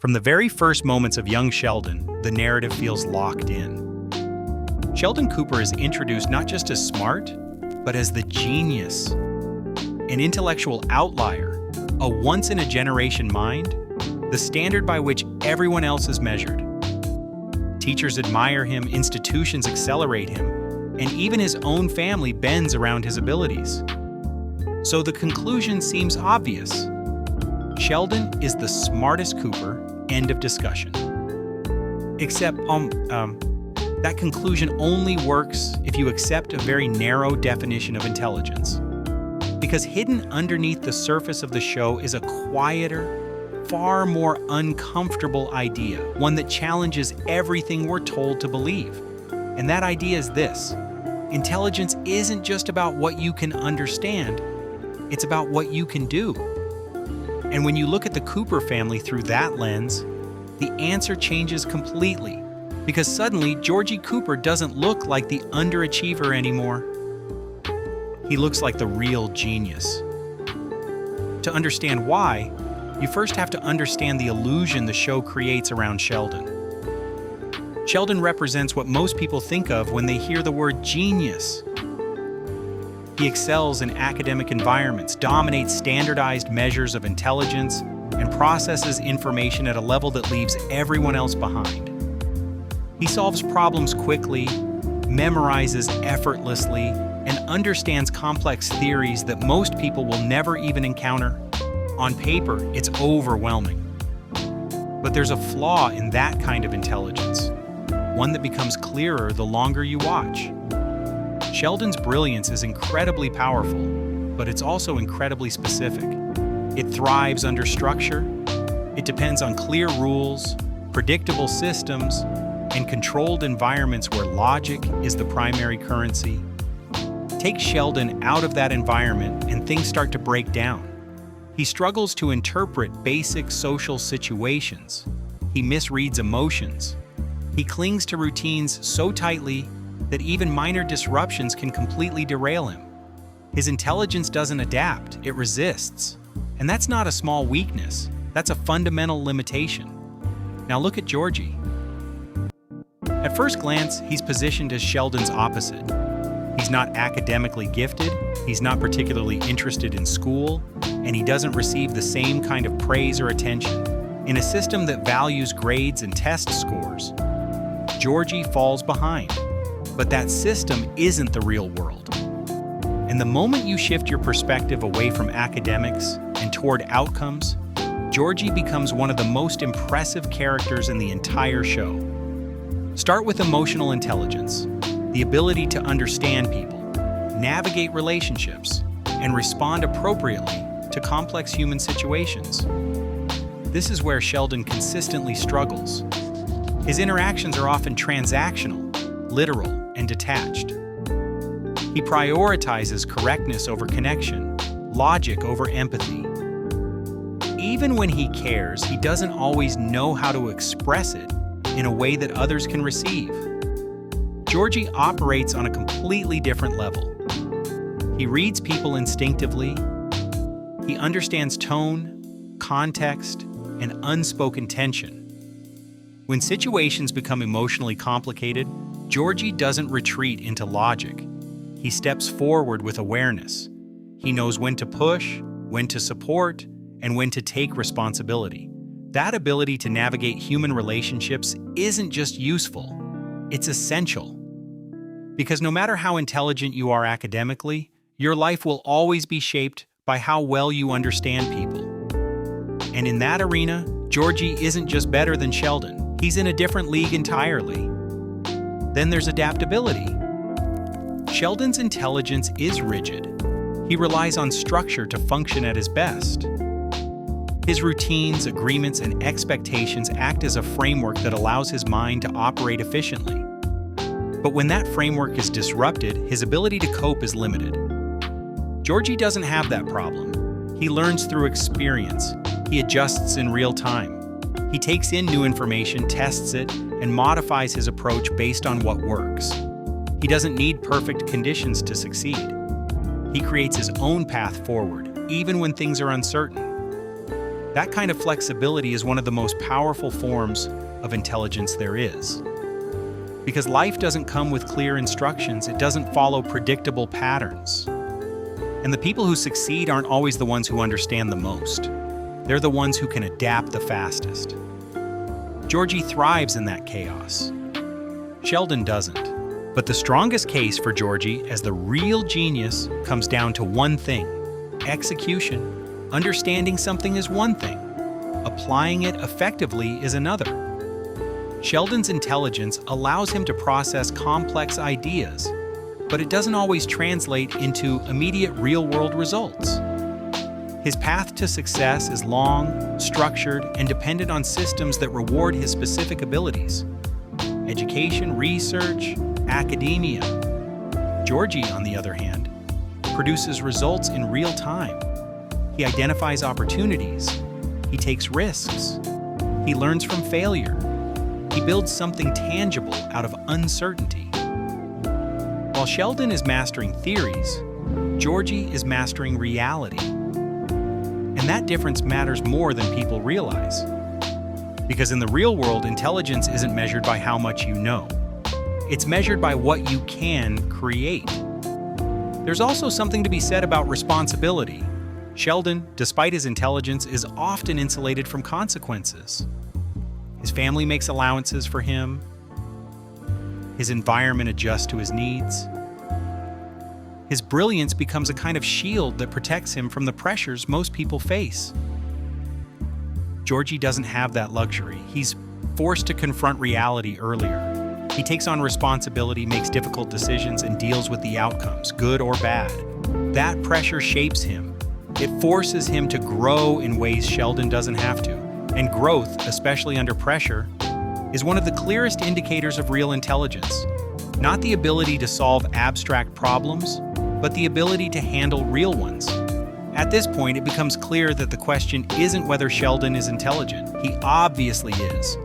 From the very first moments of young Sheldon, the narrative feels locked in. Sheldon Cooper is introduced not just as smart, but as the genius, an intellectual outlier, a once-in-a-generation mind, the standard by which everyone else is measured. Teachers admire him, institutions accelerate him, and even his own family bends around his abilities. So the conclusion seems obvious. Sheldon is the smartest Cooper, end of discussion. Except, that conclusion only works if you accept a very narrow definition of intelligence. Because hidden underneath the surface of the show is a quieter, far more uncomfortable idea, one that challenges everything we're told to believe. And that idea is this: intelligence isn't just about what you can understand, it's about what you can do. And when you look at the Cooper family through that lens, the answer changes completely. Because suddenly, Georgie Cooper doesn't look like the underachiever anymore. He looks like the real genius. To understand why, you first have to understand the illusion the show creates around Sheldon. Sheldon represents what most people think of when they hear the word genius. He excels in academic environments, dominates standardized measures of intelligence, and processes information at a level that leaves everyone else behind. He solves problems quickly, memorizes effortlessly, and understands complex theories that most people will never even encounter. On paper, it's overwhelming. But there's a flaw in that kind of intelligence, one that becomes clearer the longer you watch. Sheldon's brilliance is incredibly powerful, but it's also incredibly specific. It thrives under structure, it depends on clear rules, predictable systems, and controlled environments where logic is the primary currency. Take Sheldon out of that environment and things start to break down. He struggles to interpret basic social situations. He misreads emotions. He clings to routines so tightly that even minor disruptions can completely derail him. His intelligence doesn't adapt, it resists. And that's not a small weakness, that's a fundamental limitation. Now look at Georgie. At first glance, he's positioned as Sheldon's opposite. He's not academically gifted, he's not particularly interested in school, and he doesn't receive the same kind of praise or attention. In a system that values grades and test scores, Georgie falls behind. But that system isn't the real world. And the moment you shift your perspective away from academics and toward outcomes, Georgie becomes one of the most impressive characters in the entire show. Start with emotional intelligence, the ability to understand people, navigate relationships, and respond appropriately to complex human situations. This is where Sheldon consistently struggles. His interactions are often transactional, literal, and detached. He prioritizes correctness over connection, logic over empathy. Even when he cares, he doesn't always know how to express it in a way that others can receive. Georgie operates on a completely different level. He reads people instinctively. He understands tone, context, and unspoken tension. When situations become emotionally complicated, Georgie doesn't retreat into logic. He steps forward with awareness. He knows when to push, when to support, and when to take responsibility. That ability to navigate human relationships isn't just useful, it's essential. Because no matter how intelligent you are academically, your life will always be shaped by how well you understand people. And in that arena, Georgie isn't just better than Sheldon, he's in a different league entirely. Then there's adaptability. Sheldon's intelligence is rigid. He relies on structure to function at his best. His routines, agreements, and expectations act as a framework that allows his mind to operate efficiently. But when that framework is disrupted, his ability to cope is limited. Georgie doesn't have that problem. He learns through experience. He adjusts in real time. He takes in new information, tests it, and modifies his approach based on what works. He doesn't need perfect conditions to succeed. He creates his own path forward, even when things are uncertain. That kind of flexibility is one of the most powerful forms of intelligence there is. Because life doesn't come with clear instructions, it doesn't follow predictable patterns. And the people who succeed aren't always the ones who understand the most. They're the ones who can adapt the fastest. Georgie thrives in that chaos. Sheldon doesn't. But the strongest case for Georgie as the real genius comes down to one thing: execution. Understanding something is one thing. Applying it effectively is another. Sheldon's intelligence allows him to process complex ideas, but it doesn't always translate into immediate real-world results. His path to success is long, structured, and dependent on systems that reward his specific abilities: education, research, academia. Georgie, on the other hand, produces results in real time. He identifies opportunities. He takes risks. He learns from failure. He builds something tangible out of uncertainty. While Sheldon is mastering theories, Georgie is mastering reality. And that difference matters more than people realize. Because in the real world, intelligence isn't measured by how much you know. It's measured by what you can create. There's also something to be said about responsibility. Sheldon, despite his intelligence, is often insulated from consequences. His family makes allowances for him. His environment adjusts to his needs. His brilliance becomes a kind of shield that protects him from the pressures most people face. Georgie doesn't have that luxury. He's forced to confront reality earlier. He takes on responsibility, makes difficult decisions, and deals with the outcomes, good or bad. That pressure shapes him. It forces him to grow in ways Sheldon doesn't have to. And growth, especially under pressure, is one of the clearest indicators of real intelligence. Not the ability to solve abstract problems, but the ability to handle real ones. At this point, it becomes clear that the question isn't whether Sheldon is intelligent. He obviously is.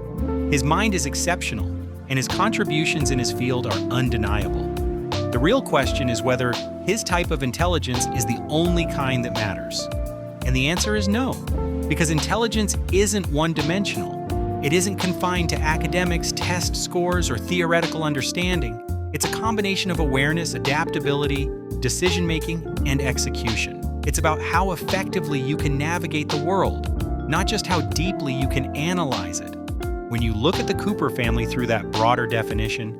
His mind is exceptional, and his contributions in his field are undeniable. The real question is whether his type of intelligence is the only kind that matters. And the answer is no, because intelligence isn't one-dimensional. It isn't confined to academics, test scores, or theoretical understanding. It's a combination of awareness, adaptability, decision-making, and execution. It's about how effectively you can navigate the world, not just how deeply you can analyze it. When you look at the Cooper family through that broader definition,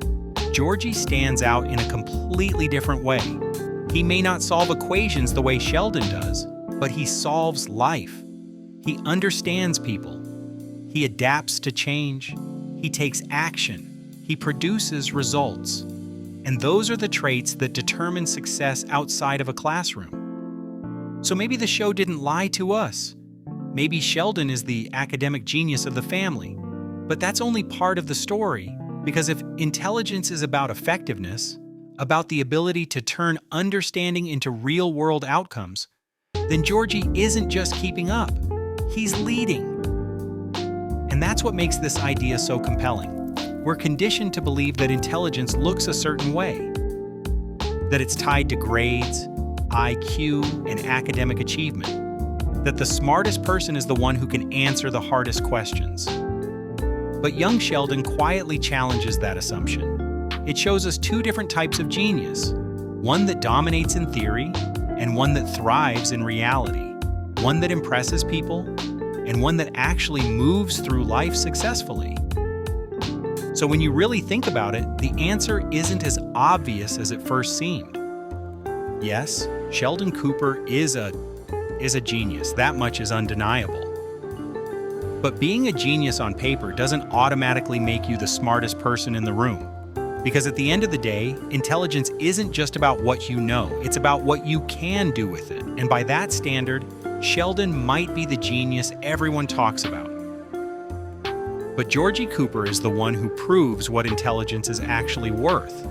Georgie stands out in a completely different way. He may not solve equations the way Sheldon does, but he solves life. He understands people. He adapts to change. He takes action. He produces results. And those are the traits that determine success outside of a classroom. So maybe the show didn't lie to us. Maybe Sheldon is the academic genius of the family. But that's only part of the story, because if intelligence is about effectiveness, about the ability to turn understanding into real-world outcomes, then Georgie isn't just keeping up. He's leading. And that's what makes this idea so compelling. We're conditioned to believe that intelligence looks a certain way, that it's tied to grades, IQ, and academic achievement, that the smartest person is the one who can answer the hardest questions. But young Sheldon quietly challenges that assumption. It shows us two different types of genius, one that dominates in theory and one that thrives in reality, one that impresses people and one that actually moves through life successfully. So when you really think about it, the answer isn't as obvious as it first seemed. Yes, Sheldon Cooper is a genius. That much is undeniable. But being a genius on paper doesn't automatically make you the smartest person in the room. Because at the end of the day, intelligence isn't just about what you know, it's about what you can do with it. And by that standard, Sheldon might be the genius everyone talks about. But Georgie Cooper is the one who proves what intelligence is actually worth.